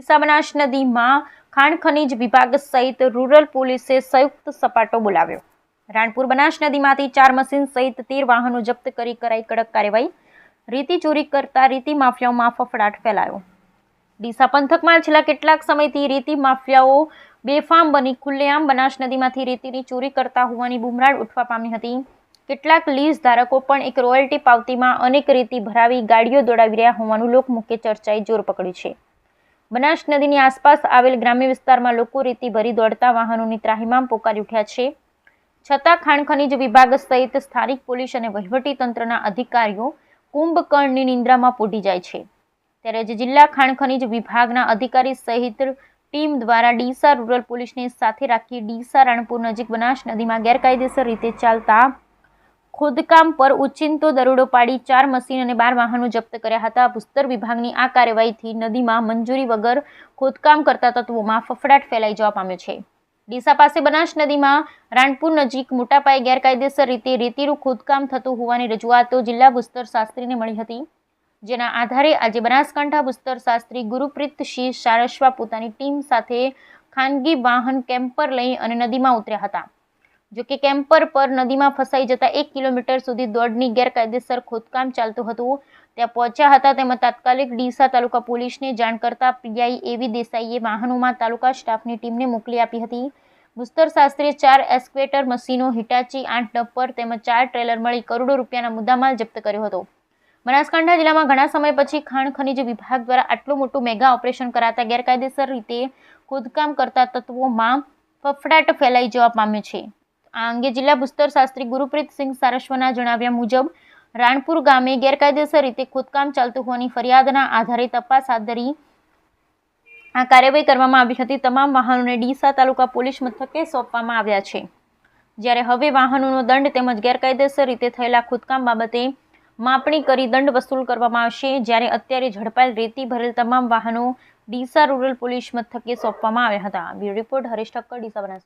ડીસા બનાસ નદીમાં ખાણ ખનીજ વિભાગ સહિત રૂરલ પોલીસે સંયુક્ત સપાટો બોલાવ્યો। રાણપુર બનાસ નદીમાંથી 4 મશીન સહિત 13 વાહનો જપ્ત કરી કરાઈ કડક કાર્યવાહી। રેતી ચોરી કરતા રેતી માફિયાઓમાં ફફડાટ ફેલાયો। ડીસા પંથકમાં છેલ્લા કેટલાક સમયથી રેતી માફિયાઓ બેફામ બની ખુલ્લેઆમ બનાસ નદીમાંથી રેતીની ચોરી કરતા હોવાની બુમરાણ ઉઠવા પામી હતી। કેટલાક લીઝ ધારકો પણ એક રોયલ્ટી પાવતીમાં અનેક રેતી ભરાવી ગાડીઓ દોડાવી રહ્યા હોવાનું લોકમુખે ચર્ચાએ જોર પકડ્યું છે। બનાસ નદીની આસપાસ આવેલ ગ્રામ્ય વિસ્તારમાં લોકો રેતી ભરી દોડતા વાહનોની ત્રાહિમામ પોકારી ઉઠ્યા છે। છતાં ખાણ ખનીજ વિભાગ સહિત સ્થાનિક પોલીસ અને વહીવટી તંત્રના અધિકારીઓ કુંભકર્ણની નિંદ્રામાં પોઢી જાય છે। ત્યારે જ જિલ્લા ખાણ ખનીજ વિભાગના અધિકારી સહિત ટીમ દ્વારા ડીસા રૂરલ પોલીસને સાથે રાખી ડીસા રાણપુર નજીક બનાસ નદીમાં ગેરકાયદેસર રીતે ચાલતા ખોદકામ પર ઉચિંતો દરોડો પાડી 4 મશીન અને 12 વાહનો જપ્ત કર્યા હતા। ભૂસ્તર વિભાગની આ કાર્યવાહીથી નદીમાં મંજૂરી વગર ખોદકામ કરતા તત્વોમાં ફફડાટ ફેલાઈ જવા પામ્યો છે। ડીસા પાસે બનાસ નદીમાં રાણપુર નજીક મોટા પાયે ગેરકાયદેસર રીતે રેતીનું ખોદકામ થતું હોવાની રજૂઆતો જિલ્લા ભૂસ્તર શાસ્ત્રીને મળી હતી, જેના આધારે આજે બનાસકાંઠા ભૂસ્તર શાસ્ત્રી ગુરુપ્રીતસિંહ સારસ્વા પોતાની ટીમ સાથે ખાનગી વાહન કેમ્પર લઈ અને નદીમાં ઉતર્યા હતા। જો કે કેમ્પર પર નદીમાં ફસાઈ જતા 1 કિલોમીટર સુધી દોડની ગેરકાયદેસર ખોદકામ ચાલતું હતું। ત્યાં પહોંચ્યા હતા તેમાં તાત્કાલિક ડીસા તાલુકા પોલીસને જાણ કરતા પીઆઈ એવી દેસાઈએ વાહનોમાં તાલુકા સ્ટાફની ટીમને મોકલી આપી હતી। ભૂસ્તર શાસ્ત્રીએ 4 એસ્કેવેટર મશીનો, હિટાચી 8 ડમ્પર તેમજ 4 ટ્રેલર મળી કરોડો રૂપિયાના મુદ્દામાલ જપ્ત કર્યો હતો। બનાસકાંઠા જિલ્લામાં ઘણા સમય પછી ખાણ ખનીજ વિભાગ દ્વારા આટલું મોટું મેગા ઓપરેશન કરાતા ગેરકાયદેસર રીતે ખોદકામ કરતા તત્વોમાં ફફડાટ ફેલાઈ જવા પામ્યો છે। આ અંગે જિલ્લા ભૂસ્તર શાસ્ત્રી ગુરુપ્રીતસિંહ સારસ્વના જણાવ્યા મુજબ રાણપુર ગામે ગેરકાયદેસર રીતે ખોદકામ ચાલતું હોવાની ફરિયાદના આધારે તપાસ હાથ ધરી આ કાર્યવાહી કરવામાં આવી હતી। તમામ વાહનોને ડીસા તાલુકા પોલીસ મથકે સોંપવામાં આવ્યા છે, જ્યારે હવે વાહનોનો દંડ તેમજ ગેરકાયદેસર રીતે થયેલા ખોદકામ બાબતે માપણી કરી દંડ વસૂલ કરવામાં આવશે। જ્યારે અત્યારે ઝડપાયેલ રેતી ભરેલ તમામ વાહનો ડીસા રૂરલ પોલીસ મથકે સોંપવામાં આવ્યા હતા। Bureau report Haresh Thakkar, Deesa Banas.